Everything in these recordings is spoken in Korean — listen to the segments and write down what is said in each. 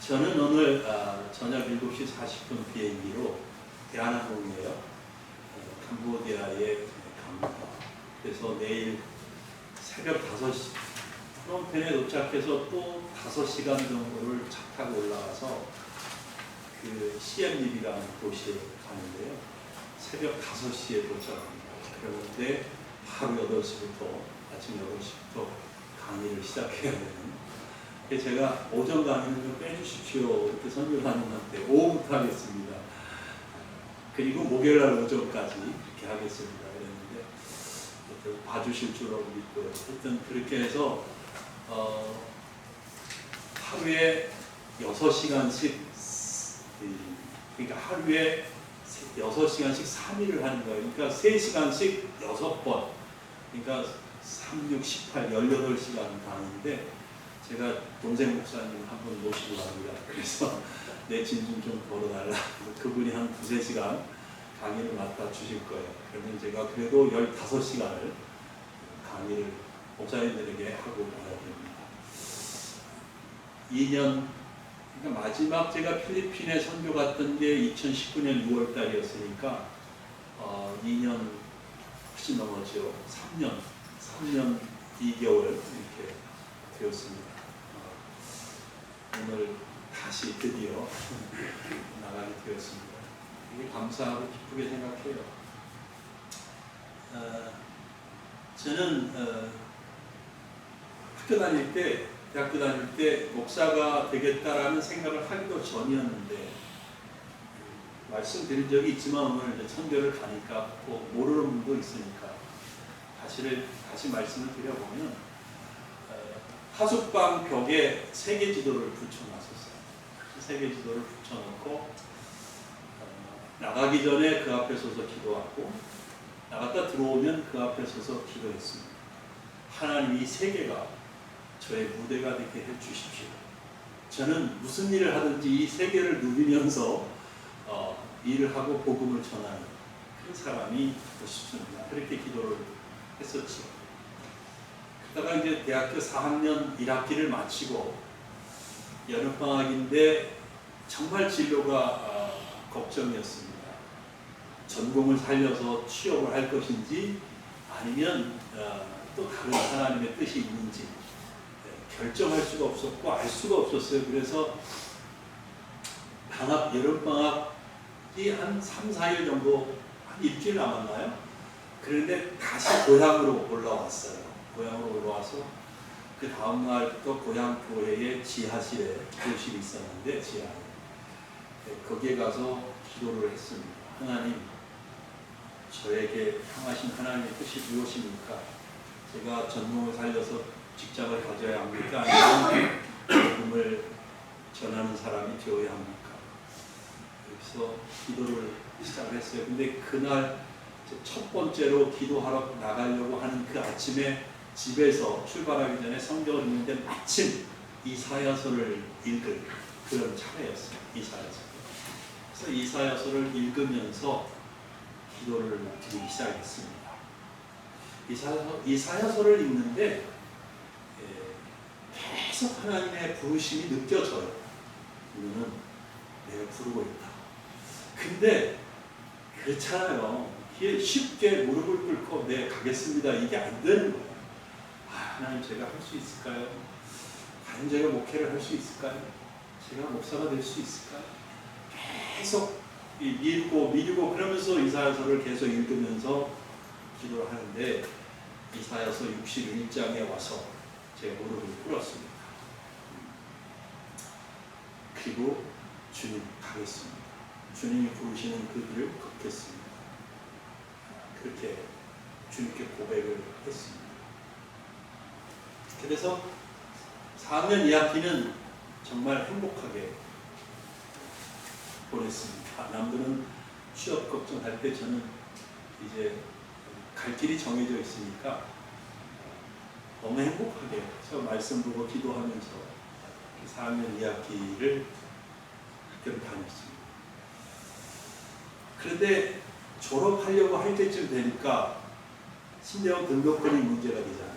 저는 오늘 저녁 7시 40분 비행기로 대한항공이에요. 캄보디아에 갑니다. 그래서 내일 새벽 5시 프놈펜에 도착해서 또 5시간 정도를 차 타고 올라가서 그 시엠립이라는 도시에 가는데요. 새벽 5시에 도착합니다. 그런데 하루 8시부터 아침 8시부터 강의를 시작해야 되는. 제가 오전 강의는 좀 빼주십시오. 이렇게 선교사님한테 오후부터 하겠습니다. 그리고 목요일날 오전까지 이렇게 하겠습니다. 그랬는데 봐주실 줄로 믿고요. 하여튼 그렇게 해서 하루에 6시간씩 그러니까 하루에 6시간씩 3일을 하는 거예요. 그러니까 3시간씩 6번. 그러니까 3, 6, 18, 18시간 강의인데 제가 동생 목사님 한 분 모시고 갑니다. 그래서 내 진심 좀 벌어달라. 그분이 한 2~3시간 강의를 맡아 주실 거예요. 그러면 제가 그래도 15시간을 강의를 목사님들에게 하고 가야 됩니다. 2년, 그러니까 마지막 제가 필리핀에 선교 갔던 게 2019년 6월 달이었으니까 2년 훨씬 넘었죠. 3년 2개월 이렇게 되었습니다. 오늘 다시 드디어 나가게 되었습니다. 이게 감사하고 기쁘게 생각해요. 저는 대학교 다닐 때 목사가 되겠다라는 생각을 하기도 전이었는데 말씀드린 적이 있지만 오늘 선교를 가니까 꼭 모르는 분도 있으니까 다시 말씀을 드려보면 하숙방 벽에 세계 지도를 붙여놨었어요. 세계 지도를 붙여놓고 나가기 전에 그 앞에 서서 기도하고 나갔다 들어오면 그 앞에 서서 기도했습니다. 하나님 이 세계가 저의 무대가 되게 해주십시오. 저는 무슨 일을 하든지 이 세계를 누비면서 일을 하고 복음을 전하는 그런 사람이 되고 싶습니다. 그렇게 기도를 했었죠. 그러다가 이제 대학교 4학년 1학기를 마치고 여름방학인데 정말 진로가 걱정이었습니다. 전공을 살려서 취업을 할 것인지 아니면 또 다른 하나님의 뜻이 있는지 결정할 수가 없었고 알 수가 없었어요. 그래서 여름방학이 한 3, 4일 정도, 한 일주일 남았나요? 그런데 다시 고향으로 올라왔어요. 고향으로 올라와서 그 다음날 또 고향 교회의 지하실에 교실이 있었는데 지하에 거기에 가서 기도를 했습니다. 하나님, 저에게 향하신 하나님의 뜻이 무엇입니까? 제가 전공을 살려서 직장을 가져야 합니까? 아니면 복음을 전하는 사람이 되어야 합니까? 그래서 기도를 시작을 했어요. 근데 그날 첫 번째로 기도하러 나가려고 하는 그 아침에 집에서 출발하기 전에 성경을 읽는데 마침 이사야서를 읽을 그런 차례였어요. 이사야서. 그래서 이사야서를 읽으면서 기도를 드리기 시작했습니다. 이사야서를 읽는데 계속 하나님의 부르심이 느껴져요. 이거는 내가 부르고 있다. 근데 그렇잖아요. 쉽게 무릎을 꿇고 네 가겠습니다. 이게 안 되는 거예요. 하나님 제가 할 수 있을까요? 과연 제가 목회를 할 수 있을까요? 제가 목사가 될 수 있을까요? 계속 미루고 그러면서 이사야서를 계속 읽으면서 기도를 하는데 이사야서 61장에 와서 제가 무릎을 꿇었습니다. 그리고 주님 가겠습니다. 주님이 부르시는 그 길을 걷겠습니다. 그렇게 주님께 고백을 했습니다. 그래서 4학년 2학기는 정말 행복하게 보냈습니다. 남들은 취업 걱정할 때 저는 이제 갈 길이 정해져 있으니까 너무 행복하게 저 말씀 보고 기도하면서 4학년 2학기를 학교를 다녔습니다. 그런데 졸업하려고 할 때쯤 되니까 신대원 등록금이 문제가 되잖아요.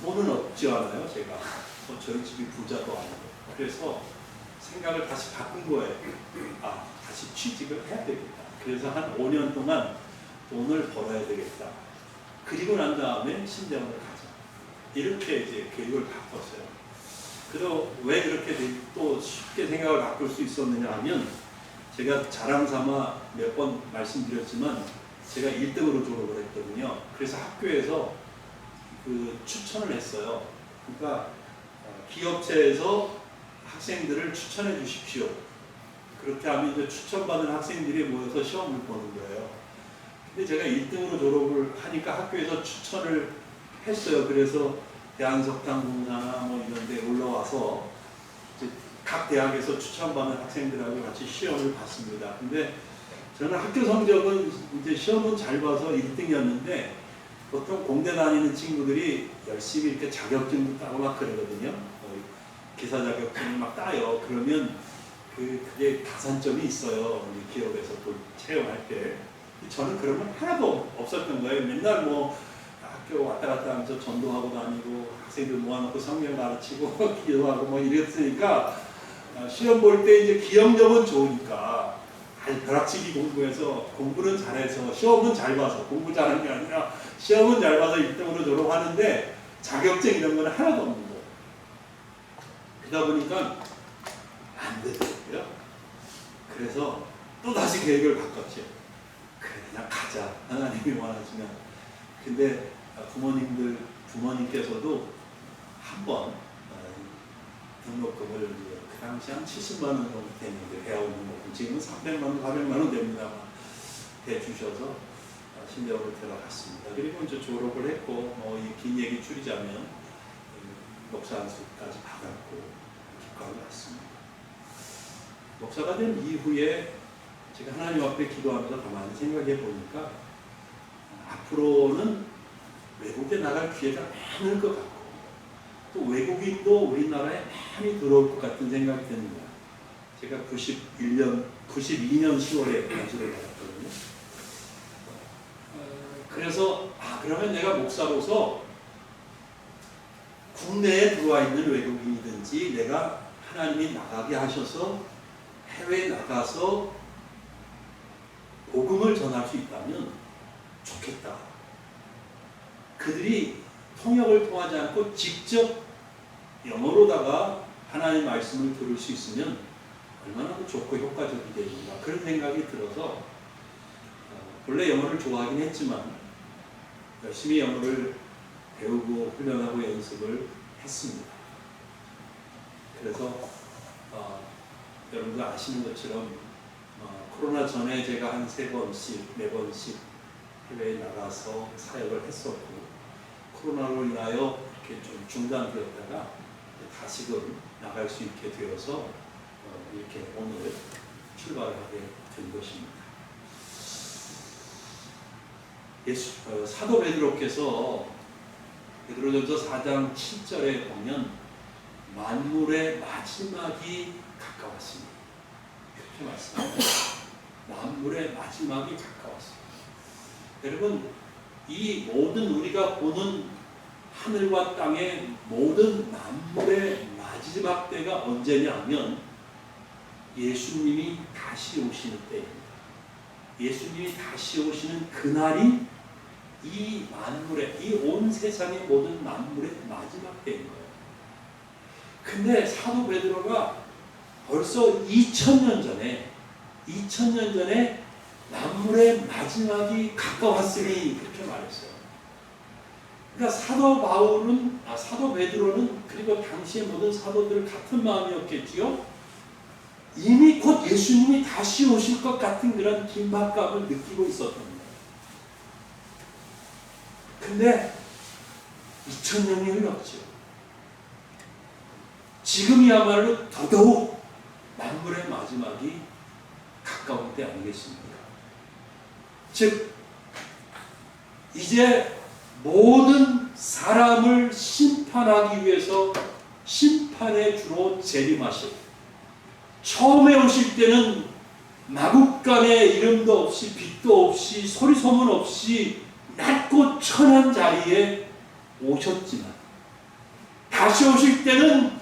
돈은 없지 않아요, 제가. 저희 집이 부자도 아니고. 그래서 생각을 다시 바꾼 거예요. 다시 취직을 해야 되겠다. 그래서 한 5년 동안 돈을 벌어야 되겠다. 그리고 난 다음에 신대원을 가자. 이렇게 이제 계획을 바꿨어요. 그래서 왜 그렇게 또 쉽게 생각을 바꿀 수 있었느냐 하면, 제가 자랑 삼아 몇 번 말씀드렸지만 제가 1등으로 졸업을 했거든요. 그래서 학교에서 그 추천을 했어요. 그러니까 기업체에서 학생들을 추천해 주십시오. 그렇게 하면 이제 추천받은 학생들이 모여서 시험을 보는 거예요. 근데 제가 1등으로 졸업을 하니까 학교에서 추천을 했어요. 그래서 대한석탄공사나 뭐 이런 데 올라와서 이제 각 대학에서 추천받은 학생들하고 같이 시험을 봤습니다. 근데 저는 학교 성적은 이제 시험은 잘 봐서 1등이었는데, 보통 공대 다니는 친구들이 열심히 이렇게 자격증도 따고 막 그러거든요. 기사 자격증을 막 따요. 그러면 그게 가산점이 있어요. 기업에서 또 채용할 때. 저는 그런 건 하나도 없었던 거예요. 맨날 뭐 학교 왔다 갔다 하면서 전도하고 다니고 학생들 모아놓고 성경 가르치고 기도하고 뭐 이랬으니까, 시험 볼 때 이제 기억력은 좋으니까 벼락치기 공부해서 공부는 잘해서 시험은 잘 봐서, 공부 잘하는 게 아니라 시험은 잘 봐서 1등으로 졸업하는데 자격증 이런 거는 하나도 없는 거예요. 그러다 보니까 안 되더라고요. 그래서 또 다시 계획을 바꿨죠. 그냥 가자, 하나님이 원하시면. 근데 부모님께서도 한번 등록금을 그 당시 한 70만 원 정도 됐는데, 대학원 등록금 지금은 300만 원, 400만 원 됩니다만 대주셔서 신대원을 데려갔습니다. 그리고 이제 졸업을 했고, 이 긴 얘기 줄이자면 목사 안수까지 받았고 기과를 왔습니다. 목사가 된 이후에 제가 하나님 앞에 기도하면서 가만히 생각해 보니까, 앞으로는 외국에 나갈 기회가 많을 것 같고, 또 외국인도 우리나라에 많이 들어올 것 같은 생각이 듭니다. 제가 92년 10월에 연수를 받았거든요. 그래서 그러면 내가 목사로서 국내에 들어와 있는 외국인이든지 내가 하나님이 나가게 하셔서 해외에 나가서 복음을 전할 수 있다면 좋겠다. 그들이 통역을 통하지 않고 직접 영어로다가 하나님의 말씀을 들을 수 있으면 얼마나 좋고 효과적이 되는가, 그런 생각이 들어서 원래 영어를 좋아하긴 했지만 열심히 영어를 배우고 훈련하고 연습을 했습니다. 그래서 여러분들 아시는 것처럼 코로나 전에 제가 한 3번씩, 4번씩 해외에 나가서 사역을 했었고, 코로나로 인하여 이렇게 좀 중단되었다가 다시금 나갈 수 있게 되어서 이렇게 오늘 출발하게 된 것입니다. 사도 베드로께서 베드로전서 4장 7절에 보면 만물의 마지막이 가까웠습니다. 이렇게 말씀합니다. 만물의 마지막이 가까웠습니다. 여러분, 이 모든 우리가 보는 하늘과 땅의 모든 만물의 마지막 때가 언제냐면 예수님이 다시 오시는 때입니다. 예수님이 다시 오시는 그날이 이 만물의, 이 온 세상의 모든 만물의 마지막 때인 거예요. 근데 사도 베드로가 벌써 2000년 전에 만물의 마지막이 가까웠으니 그렇게 말했어요. 그러니까 사도 베드로는 그리고 당시의 모든 사도들 같은 마음이었겠지요. 이미 곧 예수님이 다시 오실 것 같은 그런 긴박감을 느끼고 있었던 거예요. 근데 2000년이 흘렀죠. 지금이야말로 더더욱 만물의 마지막이 가까운 때 아니겠습니까? 즉 이제 모든 사람을 심판하기 위해서 심판의 주로 재림하실, 처음에 오실 때는 마국간의 이름도 없이 빛도 없이 소리소문 없이 낮고 천한 자리에 오셨지만 다시 오실 때는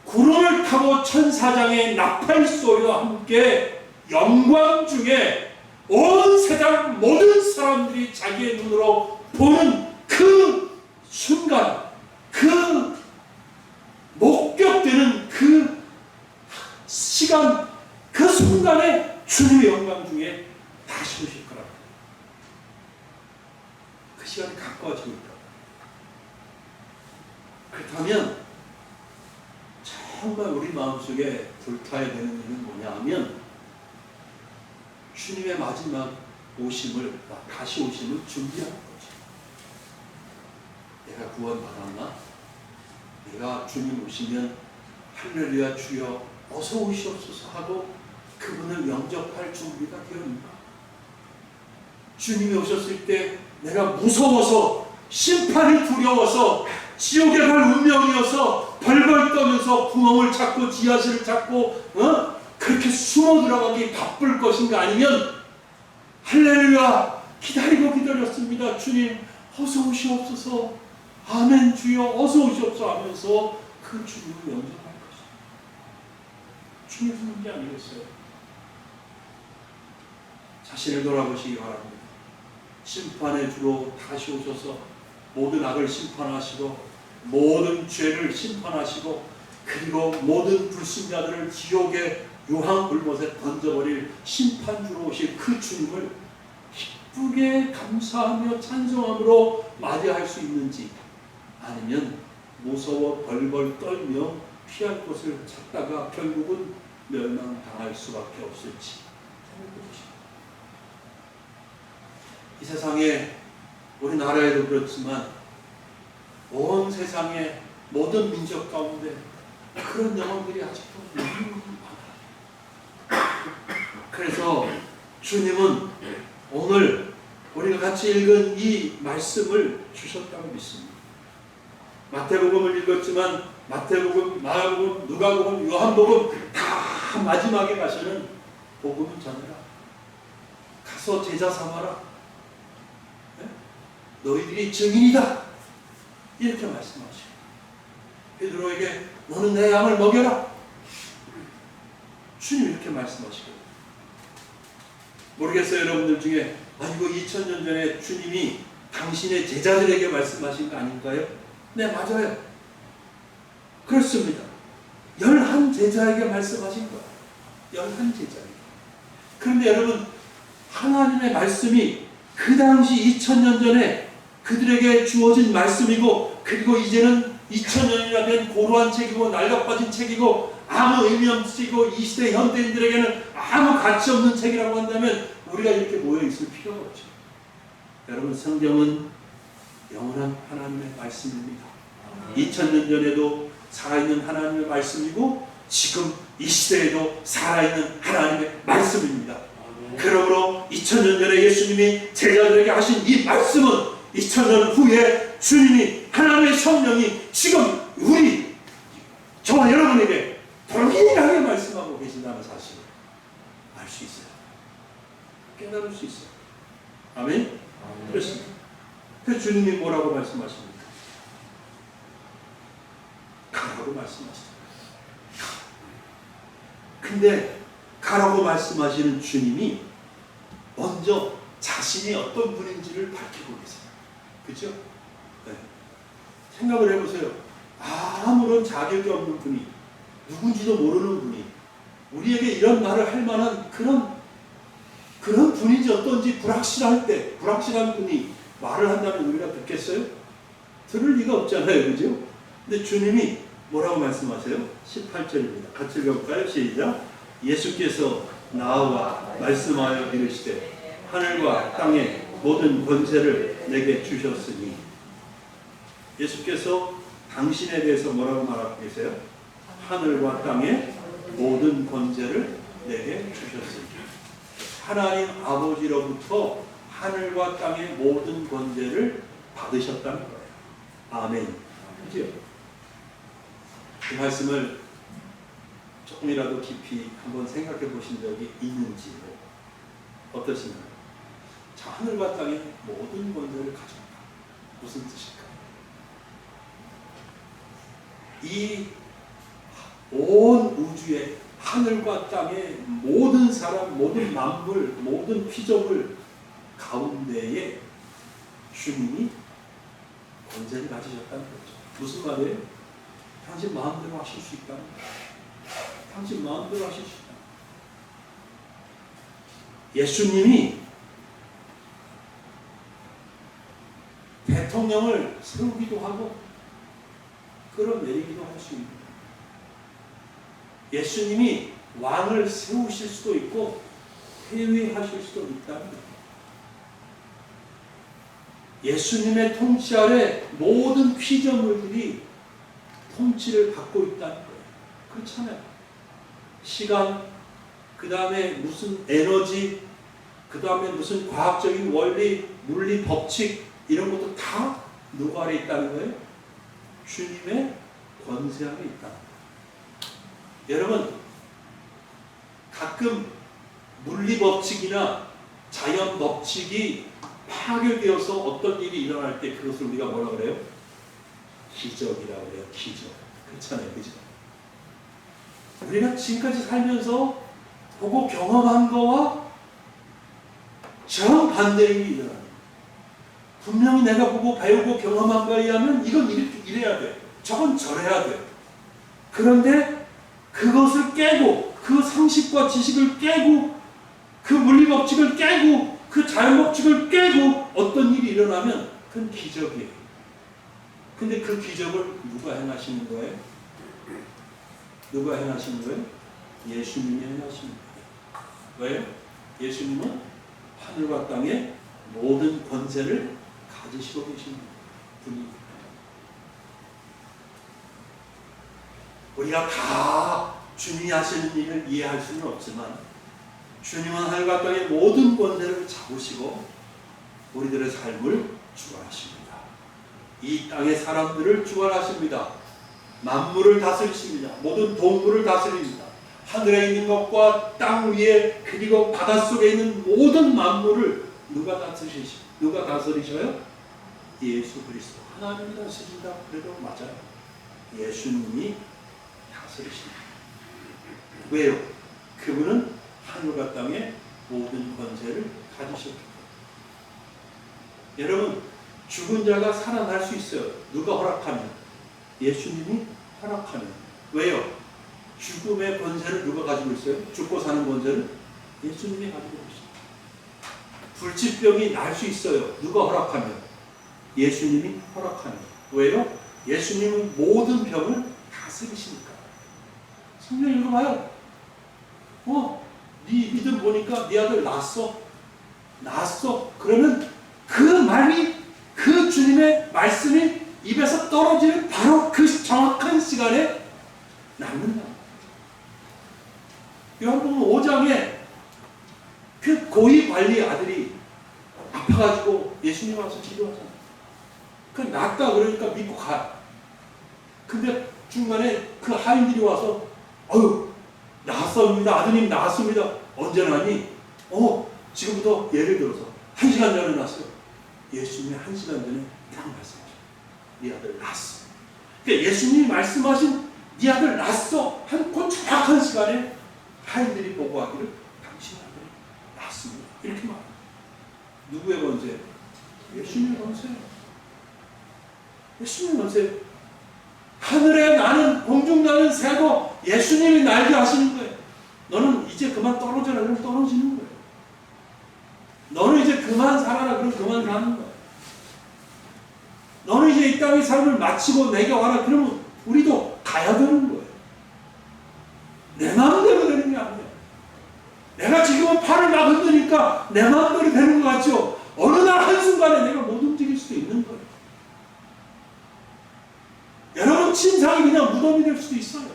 구름을 타고 천사장의 나팔 소리와 함께 영광 중에 온 세상 모든 사람들이 자기의 눈으로 보는 그 순간, 그 목격되는 그 시간, 그 순간에 주님의 영광 중에 다시 오실 거라고. 그 시간이 가까워지고 있다. 그렇다면 정말 우리 마음속에 불타야 되는 일은 뭐냐 하면 주님의 마지막 오심을, 다시 오심을 준비하는 거죠. 내가 구원받았나? 내가 주님 오시면 할렐루야 주여 어서 오시옵소서 하고 그분을 영접할 준비가 되었는가? 주님이 오셨을 때 내가 무서워서, 심판이 두려워서, 지옥에 갈 운명이어서 벌벌 떠면서 구멍을 찾고 지하실을 찾고 그렇게 숨어 들어가기 바쁠 것인가? 아니면 할렐루야 기다렸습니다. 주님 어서 오시옵소서, 아멘 주여 어서 오시옵소서 하면서 그 주님을 영접할 것입니다. 주님의 문제 아니겠어요? 자신을 돌아보시기 바랍니다. 심판의 주로 다시 오셔서 모든 악을 심판하시고 모든 죄를 심판하시고 그리고 모든 불신자들을 지옥의 유황불못에 던져버릴 심판주로 오실 그 주님을 기쁘게 감사하며 찬송함으로 맞이할 수 있는지, 아니면 무서워 벌벌 떨며 피할 곳을 찾다가 결국은 멸망당할 수밖에 없을지 생각해보십시오. 이 세상에, 우리나라에도 그렇지만 온 세상의 모든 민족 가운데 그런 영혼들이 아직도 너무 많아요. 그래서 주님은 오늘 우리가 같이 읽은 이 말씀을 주셨다고 믿습니다. 마태복음을 읽었지만 마태복음, 마가복음, 누가복음, 요한복음 다 마지막에 가서는 복음을 전해라. 가서 제자 삼아라. 너희들이 증인이다. 이렇게 말씀하시고 베드로에게 너는 내 양을 먹여라. 주님 이렇게 말씀하시고, 모르겠어요 여러분들 중에 이거 2000년 전에 주님이 당신의 제자들에게 말씀하신 거 아닌가요? 네 맞아요. 그렇습니다. 11제자에게 말씀하신 거예요. 11제자에게. 그런데 여러분, 하나님의 말씀이 그 당시 2000년 전에 그들에게 주어진 말씀이고, 그리고 이제는 2000년이나 된 고루한 책이고 낡아빠진 책이고 아무 의미 없는 책이고 이 시대 현대인들에게는 아무 가치 없는 책이라고 한다면 우리가 이렇게 모여 있을 필요가 없죠. 여러분, 성경은 영원한 하나님의 말씀입니다. 2000년 전에도 살아있는 하나님의 말씀이고 지금 이 시대에도 살아있는 하나님의 말씀입니다. 그러므로 2000년 전에 예수님이 제자들에게 하신 이 말씀은 2000년 후에 주님이, 하나님의 성령이 지금 우리, 저와 여러분에게 동일하게 말씀하고 계신다는 사실을 알 수 있어요. 깨달을 수 있어요. 아멘? 그렇습니다. 그 주님이 뭐라고 말씀하십니까? 가라고 말씀하시죠. 근데 가라고 말씀하시는 주님이 먼저 자신이 어떤 분인지를 밝히고 계세요. 그렇죠? 네. 생각을 해보세요. 아무런 자격이 없는 분이, 누군지도 모르는 분이 우리에게 이런 말을 할 만한 그런 분인지 어떤지 불확실한 분이 말을 한다면 우리가 듣겠어요? 들을 리가 없잖아요. 그죠? 근데 주님이 뭐라고 말씀하세요? 18절입니다. 같이 읽어볼까요? 시작. 예수께서 나와 말씀하여 이르시되 하늘과 땅의 모든 권세를 내게 주셨으니. 예수께서 당신에 대해서 뭐라고 말하고 계세요? 하늘과 땅의 모든 권세를 내게 주셨으니. 하나님 아버지로부터 하늘과 땅의 모든 권세를 받으셨다는 거예요. 아멘. 그죠? 그 말씀을 조금이라도 깊이 한번 생각해 보신 적이 있는지 어떠신가요? 자, 하늘과 땅의 모든 권세를 가졌다. 무슨 뜻일까? 이 온 우주의 하늘과 땅의 모든 사람, 모든 만물, 모든 피조물 가운데에 주님이 권세를 가지셨다는 거죠. 무슨 말이에요? 당신 마음대로 하실 수 있다는 거예요. 당신 마음대로 하실 수 있다. 예수님이 대통령을 세우기도 하고 끌어내리기도 할 수 있는, 예수님이 왕을 세우실 수도 있고 폐위하실 수도 있다는 거예요. 예수님의 통치 아래 모든 피조물들이 통치를 받고 있다는 거예요. 그렇잖아요. 시간, 그 다음에 무슨 에너지, 그 다음에 무슨 과학적인 원리, 물리 법칙, 이런 것도 다 누구 아래 있다는 거예요? 주님의 권세 아래 있다. 여러분, 가끔 물리 법칙이나 자연 법칙이 파괴되어서 어떤 일이 일어날 때 그것을 우리가 뭐라 그래요? 기적이라고 해요. 기적. 그렇잖아요. 그죠? 우리가 지금까지 살면서 보고 경험한 거와 정반대의 일이 일어나요. 분명히 내가 보고 배우고 경험한 거에 의하면 이건 이렇게 이래야 돼. 저건 저래야 돼. 그런데 그것을 깨고, 그 상식과 지식을 깨고, 그 물리 법칙을 깨고, 그 자연 법칙을 깨고 어떤 일이 일어나면 그건 기적이에요. 근데 그 기적을 누가 행하시는 거예요? 누가 행하시는 거예요? 예수님이 행하시는 거예요. 왜요? 예수님은 하늘과 땅의 모든 권세를 가지시고 계신 분입니다. 우리가 다 주님이 하시는 일을 이해할 수는 없지만 주님은 하늘과 땅의 모든 권세를 잡으시고 우리들의 삶을 주관하십니다. 이 땅의 사람들을 주관하십니다. 만물을 다스리십니다. 모든 동물을 다스립니다. 하늘에 있는 것과 땅 위에 그리고 바닷속에 있는 모든 만물을 누가 다스리셔요? 예수 그리스도. 하나님이 다스린다. 그래도 맞아요. 예수님이 다스리십니다. 왜요? 그분은 하늘과 땅의 모든 권세를 가지셨기 때문에. 여러분, 죽은 자가 살아날 수 있어요. 누가 허락하면? 예수님이 허락하면. 왜요? 죽음의 권세를 누가 가지고 있어요? 죽고 사는 권세를 예수님이 가지고 있어요. 불치병이 날 수 있어요. 누가 허락하면? 예수님이 허락하면. 왜요? 예수님은 모든 병을 다스리시니까. 성경 읽어봐요. 네 믿음 보니까 네 아들 낳았어. 그러면 그 말이, 그 주님의 말씀이 입에서 떨어지는 바로 그 정확한 시간에 낳는다. 요한복음 5장에 그 고위 관리 아들이 아파가지고 예수님 와서 기도하잖아요. 그 낫다 그러니까 믿고 가. 근데 중간에 그 하인들이 와서 나았습니다. 아드님 나았습니다. 언제 나니? 지금부터 예를 들어서 1시간 전에 났어요. 예수님이 1시간 전에 딱 말씀하셨어요. 네 아들 낳았어. 그러니까 예수님이 말씀하신 네 아들 낳았어 한 그 정확한 시간에 하인들이 보고하기를 당신 아들이 낳았습니다. 이렇게 말해요. 누구의 권세? 예수님의 권세. 예수님의 권세. 하늘에 나는 공중 나는 새도 예수님이 날게 하시는 거예요. 너는 이제 그만 떨어져라 그러면 떨어지는 거예요. 너는 이제 그만 살아라 그러면 그만 사는 거예요. 너는 이제 이 땅의 삶을 마치고 내게 와라 그러면 우리도 가야 되는 거예요. 내 마음대로 되는 게 아니에요. 내가 지금은 팔을 막 흔드니까 내 마음대로 되는 것 같죠? 어느 날 한순간에 내가 못 움직일 수도 있는 거예요. 여러분 신상이 그냥 무덤이 될 수도 있어요.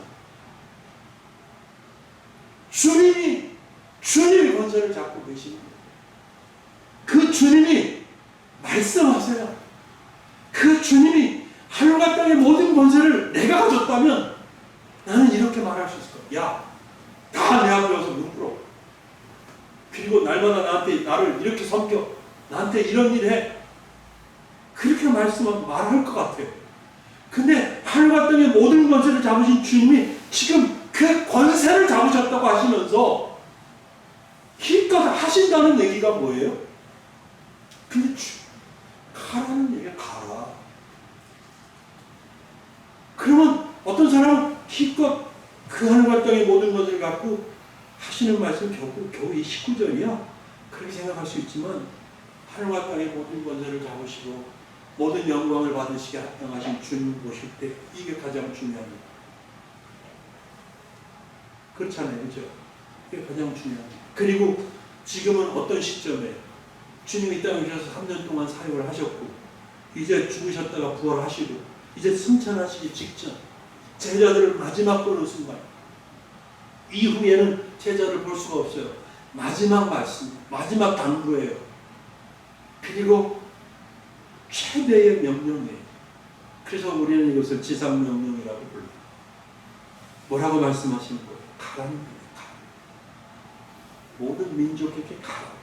주님이 권세를 잡고 계시는 거예요. 그 주님이 말씀하세요. 그 주님이 하늘과 땅의 모든 권세를 내가 가졌다면 나는 이렇게 말할 수 있을 거야. 야, 다 내 앞에 와서 무릎 꿇어. 그리고 날마다 나를 이렇게 섬겨. 나한테 이런 일 해. 그렇게 말할 것 같아요. 근데 하늘과 땅의 모든 권세를 잡으신 주님이 지금 그 권세를 잡으셨다고 하시면서 힘껏 하신다는 얘기가 뭐예요? 근데 가라는 얘기가 가라. 그러면 어떤 사람은 힘껏 그 하늘과 땅의 모든 것을 갖고 하시는 말씀 겨우 이 19절이야. 그렇게 생각할 수 있지만 하늘과 땅의 모든 권세를 잡으시고 모든 영광을 받으시게 합당하신 주님 보실 때 이게 가장 중요합니다. 그렇잖아요. 그렇죠? 이게 가장 중요합니다. 그리고 지금은 어떤 시점에 주님이 이 땅에 오셔서 3년 동안 사역을 하셨고 이제 죽으셨다가 부활하시고 이제 승천하시기 직전 제자들을 마지막 보는 순간 이후에는 제자를 볼 수가 없어요. 마지막 말씀, 마지막 당부예요. 그리고 최대의 명령이에요. 그래서 우리는 이것을 지상명령이라고 불러요. 뭐라고 말씀하시는 거예요? 가라는 거예요. 가라. 모든 민족에게 가라.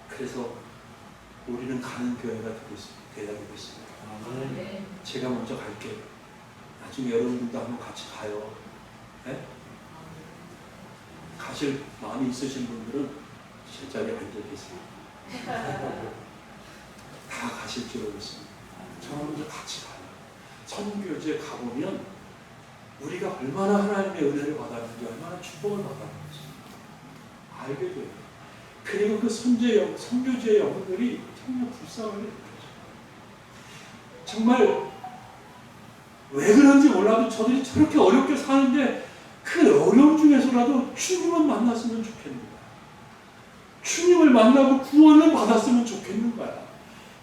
그래서 우리는 가는 교회가 되어야 되겠습니다. 제가 먼저 갈게요. 나중에 여러분들도 한번 같이 가요. 네? 가실 마음이 있으신 분들은 제자리에 앉아 계세요. 다 가실 줄 알겠습니다. 저는 먼저 같이 가요. 선교지에 가보면 우리가 얼마나 하나님의 은혜를 받았는지 얼마나 축복을 받았는지 알게 돼요. 그리고 그 선교지의 영혼들이 정말 불쌍하게 느껴져요. 정말 왜 그런지 몰라도 저들이 저렇게 어렵게 사는데 그 어려움 중에서라도 주님을 만났으면 좋겠는 거야. 주님을 만나고 구원을 받았으면 좋겠는 거야.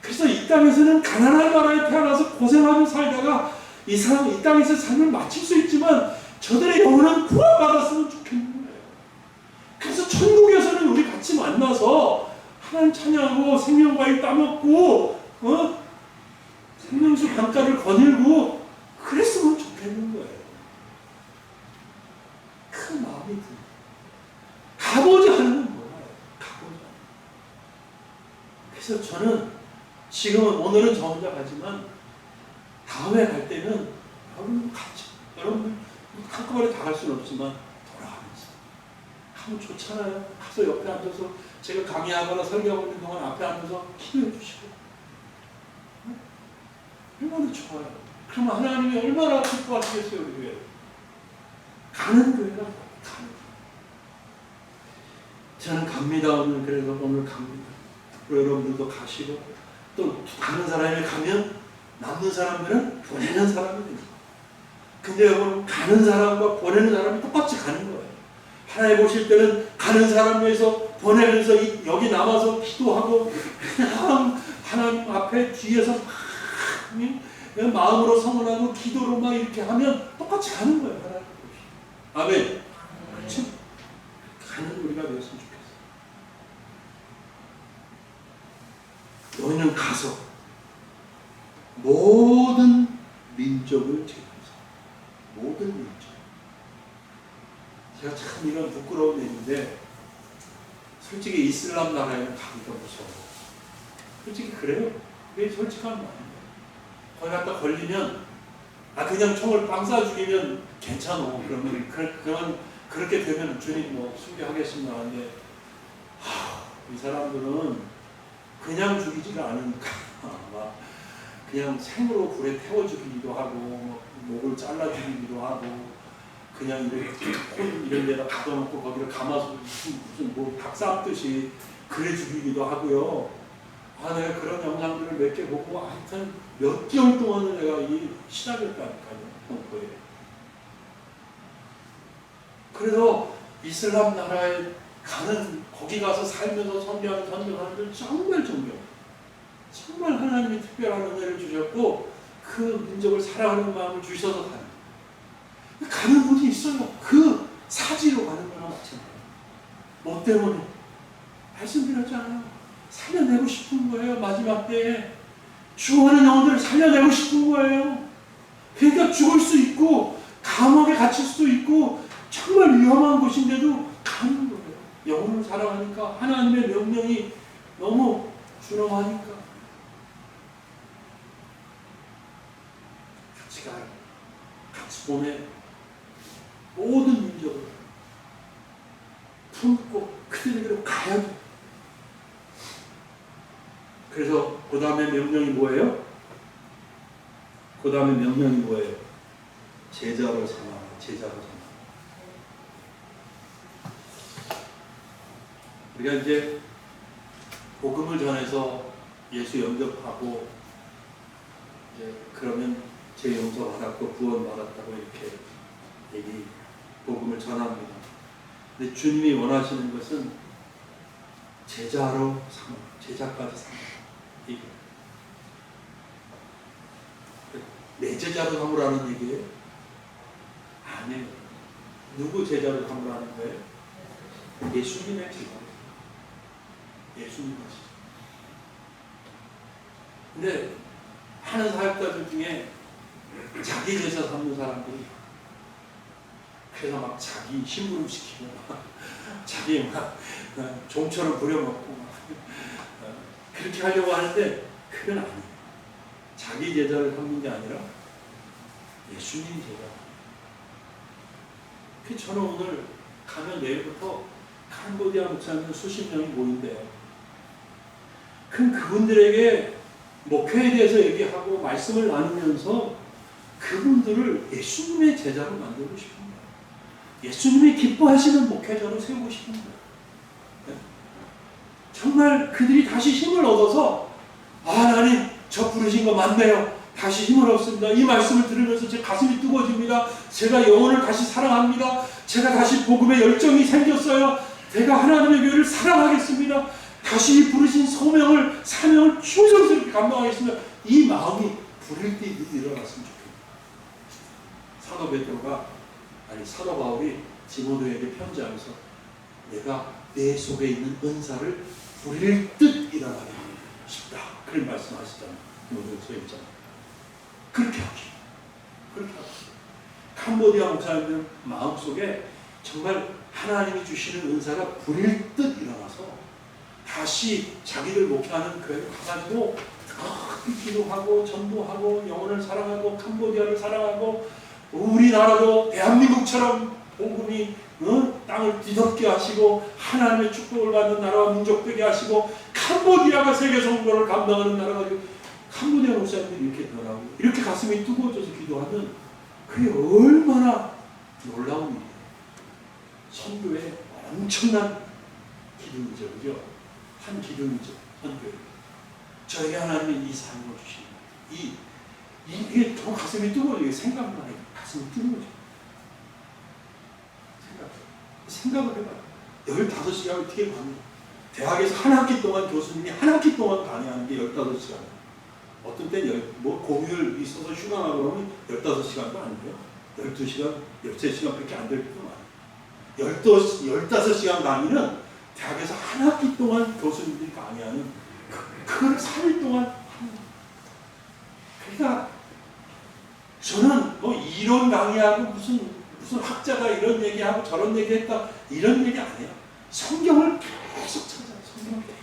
그래서 이 땅에서는 가난한 나라에 태어나서 고생하며 살다가 이 땅에서 삶을 마칠 수 있지만 저들의 영혼은 구원받았으면 좋겠는 거예요. 그래서 천국에서는 우리 같이 만나서 하나님 찬양하고 생명과일 따먹고 생명수 강가를 거닐고 그랬으면 좋겠는 거예요. 그 마음이 듭니다. 가보자 하는 건 뭐예요? 가보자. 그래서 저는 지금은 오늘은 저 혼자 가지만 다음에 갈 때는 여러분 같이 여러분들 한꺼번에 다 갈 수는 없지만 돌아가면서 가면 좋잖아요. 가서 옆에 앉아서 제가 강의하거나 설교하고 있는 동안 앞에 앉아서 기도해 주시고 얼마나 좋아요. 그러면 하나님이 얼마나 기뻐하시겠어요. 우리 교회 가는 교회가 가는 교회. 저는 갑니다. 오늘 갑니다. 여러분들도 가시고 또 가는 사람이 가면 남는 사람들은 보내는 사람이 됩니다. 근데 여러분 가는 사람과 보내는 사람이 똑같이 가는 거예요. 하나님 보실 때는 가는 사람 위해서 보내면서 여기 남아서 기도하고 그냥 하나님 앞에 뒤에서 막 마음으로 성원하고 기도로 막 이렇게 하면 똑같이 가는 거예요. 하나님 보시고. 아멘. 그렇죠? 가는 우리가 되었으면 좋겠어요. 너희는 가서 모든 민족을 제거하사. 모든 민족. 제가 참 이런 부끄러운 얘기인데 솔직히 이슬람 나라에는 가기가 무서워. 솔직히 그래요. 그게 솔직한 말이에요. 거기 갔다 걸리면 그냥 총을 빵 쏴 죽이면 괜찮아. 그러면 그렇게 되면 주님 뭐 순교하겠습니다. 근데 이 사람들은 그냥 죽이지가 않으니까 그냥 생으로 불에 태워 죽이기도 하고 목을 잘라 죽이기도 하고 그냥 이렇게 혼 이런 데다 가둬놓고 거기를 감아서 무슨 뭐 닭 삶듯이 그래 죽이기도 하고요. 내가 그런 영상들을 몇 개 보고 하여튼 몇 개월 동안은 내가 이 시달렸다니까요. 거예요. 그래서 이슬람 나라에 거기 가서 살면서 선교하는 선교사람들 정말 존경. 정말 하나님이 특별한 은혜를 주셨고 그 민족을 사랑하는 마음을 주셔서 가는 분이 있어요. 그 사지로 가는 거나 마찬가지예요. 뭐 때문에? 말씀드렸잖아요. 살려내고 싶은 거예요. 마지막 때에 죽어가는 영혼들을 살려내고 싶은 거예요. 그러니까 죽을 수 있고 감옥에 갇힐 수도 있고 정말 위험한 곳인데도 가는 거예요. 영혼을 사랑하니까 하나님의 명령이 너무 준엄하니까. 제가 같이 보내 모든 민족을 품고 그들에게로 가야 돼. 그래서 그 다음에 명령이 뭐예요? 그 다음에 명령이 뭐예요? 제자로 삼아, 제자로 삼아. 우리가 이제 복음을 전해서 예수 영접하고 이제 그러면 죄 용서 받았고 구원 받았다고 이렇게 복음을 전합니다. 근데 주님이 원하시는 것은 제자로 삼아, 제자까지 삼아. 이게 내 제자로 삼으라는 얘기예요? 아니에요. 누구 제자로 삼으라는 거예요? 예수님의 제자. 예수님 것이죠. 근데 하는 사역자들 중에 자기 제자 삼는 사람들이 그래서 막 자기 심부름시키고 자기 막 종처럼 부려먹고 그렇게 하려고 하는데 그건 아니에요. 자기 제자를 삼는 게 아니라 예수님 제자. 그 저는 오늘 가면 내일부터 캄보디아 목사님 수십 명이 모인대요. 그럼 그분들에게 목회에 대해서 얘기하고 말씀을 나누면서 그분들을 예수님의 제자로 만들고 싶은 거예요. 예수님이 기뻐하시는 목회자로 세우고 싶은 거예요. 네? 정말 그들이 다시 힘을 얻어서 하나님 저 부르신 거 맞네요. 다시 힘을 얻습니다. 이 말씀을 들으면서 제 가슴이 뜨거워집니다. 제가 영혼을 다시 사랑합니다. 제가 다시 복음의 열정이 생겼어요. 내가 하나님의 교회를 사랑하겠습니다. 다시 부르신 사명을 충성스럽게 감당하겠습니다. 이 마음이 불일 때 일어났으면 좋겠다. 사도 바울이 디모데에게 편지하면서 내가 내 속에 있는 은사를 부릴 듯 일어나게 싶다. 그런 말씀하시잖아요. 디모데후서 1장. 그렇게 하십시오. 그렇게 하십시오. 캄보디아 목사님들 마음속에 정말 하나님이 주시는 은사가 부릴 듯 일어나서 다시 자기들 목회하는 교회를 가가지고 기도하고 전도하고 영혼을 사랑하고 캄보디아를 사랑하고 우리나라도 대한민국처럼 복음이 땅을 뒤덮게 하시고 하나님의 축복을 받는 나라와 민족 되게 하시고 캄보디아가 세계 선거를 감당하는 나라가 캄보디아 목사님들이 이렇게 변하고 이렇게 가슴이 뜨거워져서 기도하면 그게 얼마나 놀라운 일이에요. 선교에 엄청난 기둥이죠. 그죠? 한 기둥이죠. 선교에. 저에게 하나님이 이 삶을 주십니다. 이게 더 가슴이 뜨거워져요. 생각만 해요. 가슴이 뜨거워져요. 생각을 해봐요. 15시간 어떻게 가요? 대학에서 한 학기 동안 교수님이 한 학기 동안 강의하는 게 15시간. 어떤 때는 공휴일 있어서 휴가 나고 그러면 15시간도 아니고요. 12시간, 13시간밖에 안 될 때도 많아요. 15시간 강의는 대학에서 한 학기 동안 교수님들이 강의하는 그걸 3일 동안 하는 거예요. 그러니까 저는 이론 강의하고 무슨 학자가 이런 얘기하고 저런 얘기했다 이런 얘기 안 해요. 성경을 계속 찾아요. 성경을 계속.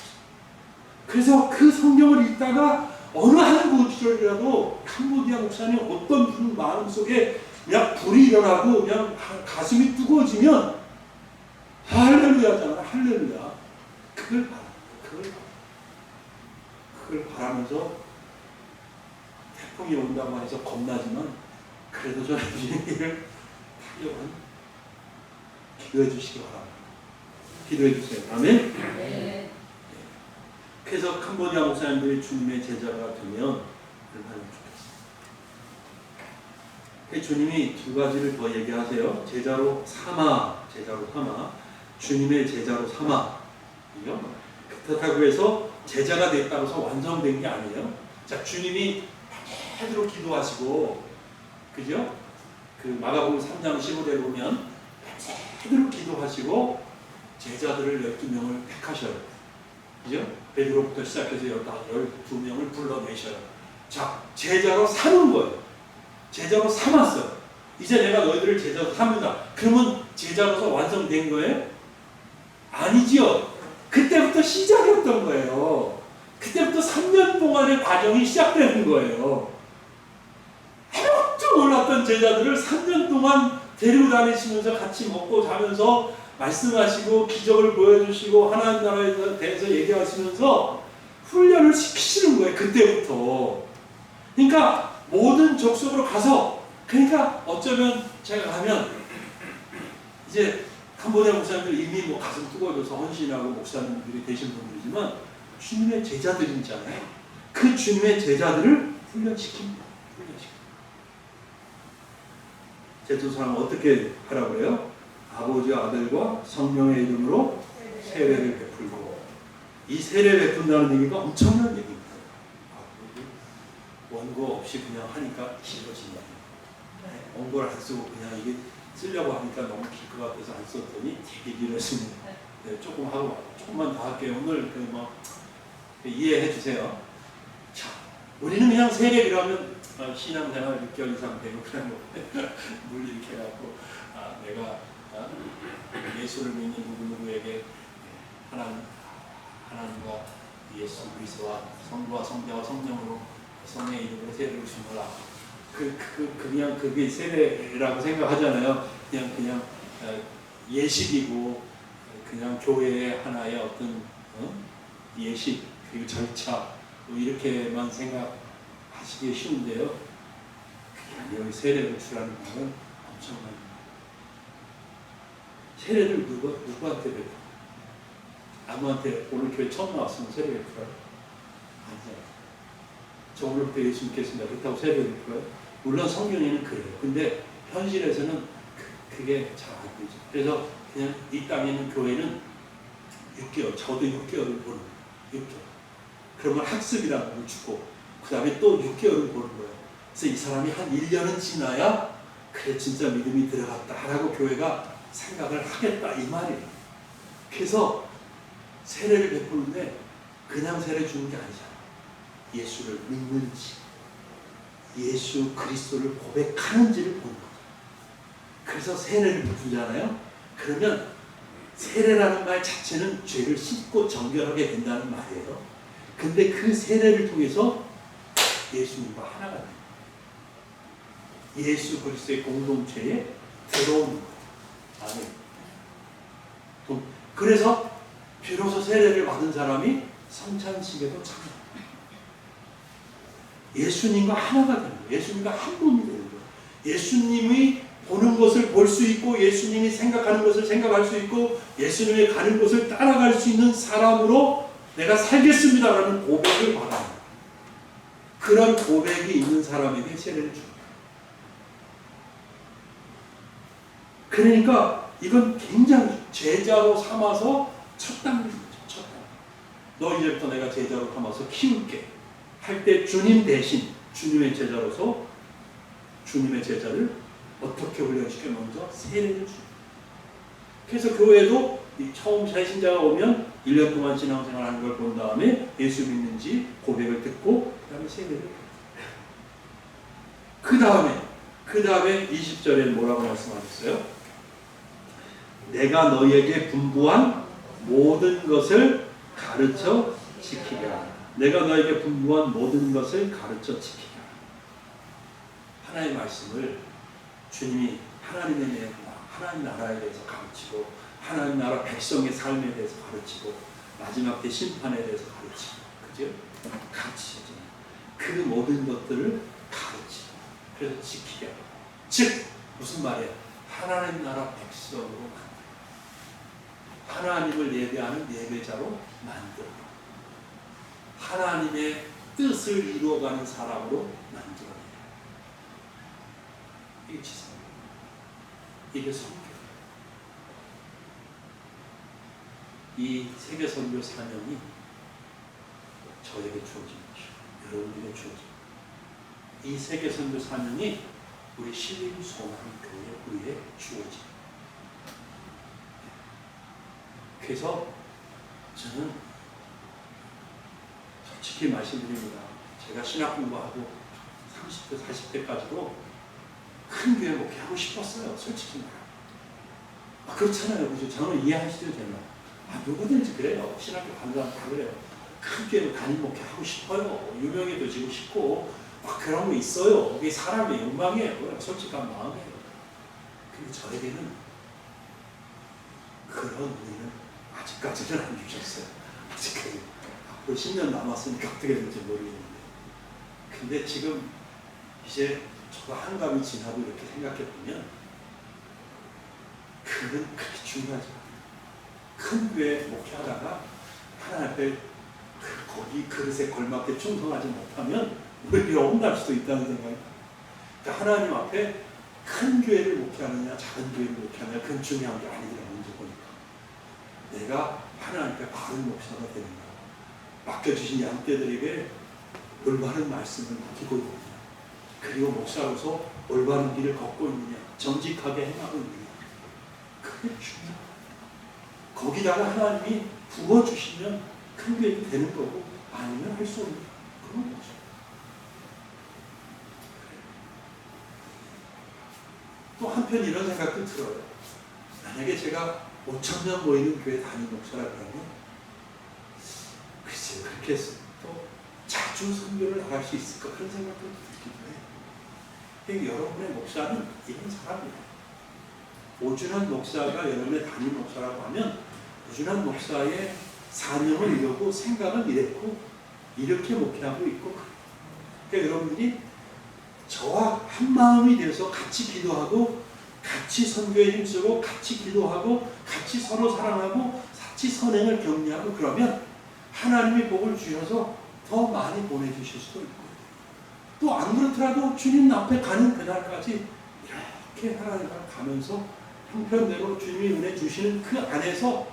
그래서 그 성경을 읽다가 어느 한 구절이라도 캄보디아 목사님 어떤 분 마음속에 그냥 불이 일어나고 그냥 가슴이 뜨거워지면 할렐루야잖아. 할렐루야. 그걸 바라면서 태풍이 온다고 해서 겁나지만 그래도 저는 비행기를 타려고 기도해 주시기 바랍니다. 기도해 주세요. 아멘. 네. 그래서 캄보디아 목사님들이 주님의 제자가 되면 얼마나 좋겠어요. 주님이 두 가지를 더 얘기하세요. 제자로 삼아, 주님의 제자로 삼아. 그렇다고 해서 제자가 됐다고 해서 완성된 게 아니에요. 자, 주님이 제대로 기도하시고, 그죠? 그 마가복음 3장 15절에 보면 제대로 기도하시고 제자들을 12명을 택하셔요. 그죠? 베드로부터 시작해서 12명을 불러내셔요. 자, 제자로 삼은 거예요. 제자로 삼았어요. 이제 내가 너희들을 제자로 삼는다. 그러면 제자로서 완성된 거예요? 아니지요. 그때부터 시작이었던 거예요. 그때부터 3년 동안의 과정이 시작되는 거예요. 아무것도 있던 제자들을 3년 동안 데리고 다니시면서 같이 먹고 자면서 말씀하시고 기적을 보여주시고 하나님 나라에 대해서 얘기하시면서 훈련을 시키시는 거예요. 그때부터. 그러니까 모든 족속으로 가서, 그러니까 어쩌면 제가 가면 이제 캄보디아 목사님들 이미 뭐 가슴 뜨거워져서 헌신하고 목사님들이 되신 분들이지만 주님의 제자들이잖아요. 그 주님의 제자들을 훈련시킵니다. 제자사람은 어떻게 하라고 그래요? 아버지 아들과 성령의 이름으로 세례를 베풀고, 이 세례 베푼다는 얘기가 엄청난 얘기입니다. 원고 없이 그냥 하니까 길어진다. 원고를 안 쓰고 그냥 이게 쓰려고 하니까 너무 길 것 같아서 안 썼더니 되게 길어집니다. 네, 조금 하고 조금만 더 할게요. 오늘 이해해 주세요. 자, 우리는 그냥 세례라면 신앙생활 6개월 이상 되고 그냥 물 이렇게 해갖고 내가 예수를 믿는 누구누구에게 하나님과 예수 그리스도와 성부와 성자와 성령으로 성령의 이름으로 세례를 주노라. 그냥 그게 세례라고 생각하잖아요. 그냥 예식이고 그냥 교회의 하나의 어떤 예식 그리고 절차 뭐 이렇게만 생각하시기 쉬운데요. 그게 아니에요. 세례를 주라는 말은 엄청난. 세례를 누구한테 베풀어? 아무한테 오늘 교회 처음 나왔으면 세례 베풀어요? 아니요. 저 오늘부터 예수 믿겠습니다. 그렇다고 세례를 베풀어요? 물론 성경에는 그래요. 근데 현실에서는 그게 잘 안 되죠. 그래서 그냥 이 땅에 있는 교회는 6개월, 저도 6개월을 보는 거예요. 6개월. 그러면 학습이라는 걸 주고 그 다음에 또 6개월을 보는 거예요. 그래서 이 사람이 한 1년은 지나야 그래 진짜 믿음이 들어갔다라고 교회가 생각을 하겠다 이 말이에요. 그래서 세례를 베푸는데 그냥 세례 주는 게 아니잖아요. 예수를 믿는지 예수 그리스도를 고백하는지를 보는 거죠. 그래서 세례를 베푸잖아요. 그러면 세례라는 말 자체는 죄를 씻고 정결하게 된다는 말이에요. 근데 그 세례를 통해서 예수님과 하나가 됩니다. 예수 그리스도의 공동체에 들어오는 거예요. 아멘. 그래서 비로소 세례를 받은 사람이 성찬식에도 참여합니다. 예수님과 하나가 되는 거예요. 예수님과 한 분이 되는 거예요. 예수님이 보는 것을 볼 수 있고 예수님이 생각하는 것을 생각할 수 있고 예수님이 가는 곳을 따라갈 수 있는 사람으로 내가 살겠습니다라는 고백을 받아요. 그런 고백이 있는 사람에게 세례를 줍니다. 그러니까 이건 굉장히 제자로 삼아서 첫 단계죠. 첫 단계. 너 이제부터 내가 제자로 삼아서 키울게 할 때 주님 대신 주님의 제자로서 주님의 제자를 어떻게 훈련시켜? 먼저 세례를 줍니다. 그래서 교회도 처음 새신자가 오면 1년 동안 신앙생활하는 걸 본 다음에 예수 믿는지 고백을 듣고 그 다음에 세례를 그 다음에 20절에 뭐라고 말씀하셨어요? 내가 너희에게 분부한 모든 것을 가르쳐 지키라. 내가 너희에게 분부한 모든 것을 가르쳐 지키라. 하나님의 말씀을 주님이 하나님 나라에 대해서 가르치고 하나님 나라 백성의 삶에 대해서 가르치고 마지막 때 심판에 대해서 가르치고 그죠? 가르치잖아요. 그 모든 것들을 가르치고 그래서 지키게 하고 즉 무슨 말이에요? 하나님 나라 백성으로 만들어 하나님을 예배하는 예배자로 만들어 하나님의 뜻을 이루어가는 사람으로 만들어 이게 지성 이게 성경 이 세계선교 사명이 저에게 주어진 것이고 여러분에게 주어진 이 세계선교 사명이 우리 신림소망교회 주어진 그래서 저는 솔직히 말씀드립니다. 제가 신학 공부하고 30대, 40대까지도 큰 교회 목회하고 싶었어요. 솔직히 말하면. 그렇잖아요. 그죠? 저는 이해하시죠? 제가. 누구든지 그래요. 신학교 가는 사람 다 그래요. 큰 교회 단임 목회하고 싶어요. 유명해져지고 싶고 막 그런 거 있어요. 그게 사람의 욕망이에요. 솔직한 마음이에요. 근데 저에게는 그런 은혜는 아직까지는 안 주셨어요. 아직까지. 앞으로 10년 남았으니까 어떻게 될지 모르겠는데. 근데 지금 이제 저도 한감이 지나고 이렇게 생각해 보면 그는 그렇게 중요하지 않아요. 큰 교회 목회하다가 하나님 앞에 거기 그릇에 걸맞게 충성하지 못하면 오히려 혼날 수도 있다는 생각이. 그러니까 하나님 앞에 큰 교회를 목회하느냐 작은 교회를 목회하느냐 그건 중요한 게 아니더라. 문제 보니까 내가 하나님께 바른 목사가 되는가, 맡겨주신 양떼들에게 올바른 말씀을 맡기고 있느냐, 그리고 목사로서 올바른 길을 걷고 있느냐, 정직하게 행하고 있느냐, 그게 중요해요. 거기다가 하나님이 부어주시면 큰 교회가 되는 거고 아니면 할 수 없는 그런 거죠. 또 한편 이런 생각도 들어요. 만약에 제가 5,000명 모이는 교회 담임 목사라 그러면 글쎄요, 그렇게 해서 또 자주 선교를 나갈 수 있을까 그런 생각도 들기도 해요. 여러분의 목사는 이런 사람이에요. 오준환 목사가 여러분의 담임 목사라고 하면 오준환 목사의 사명을 이루고 생각을 이랬고 이렇게 목회하고 있고, 그러니까 여러분들이 저와 한 마음이 되어서 같이 기도하고 같이 선교에 힘쓰고 같이 기도하고 같이 서로 사랑하고 같이 선행을 격려하고 그러면 하나님의 복을 주셔서 더 많이 보내주실 수도 있고, 또 안 그렇더라도 주님 앞에 가는 그날까지 이렇게 하나님과 가면서 형편대로 주님이 은혜 주시는 그 안에서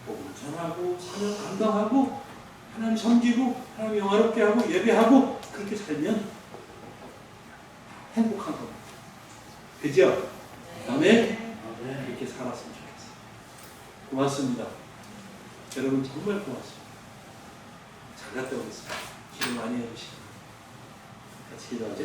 복을 전하고 사명 감당하고 하나님 섬기고 하나님 영화롭게 하고 예배하고 그렇게 살면 행복한 겁니다. 그죠? 아멘? 그렇게 살았으면 좋겠어요. 고맙습니다. 여러분 정말 고맙습니다. 잘 갔다 오겠습니다. 기도 많이 해주시고 같이 기도하죠?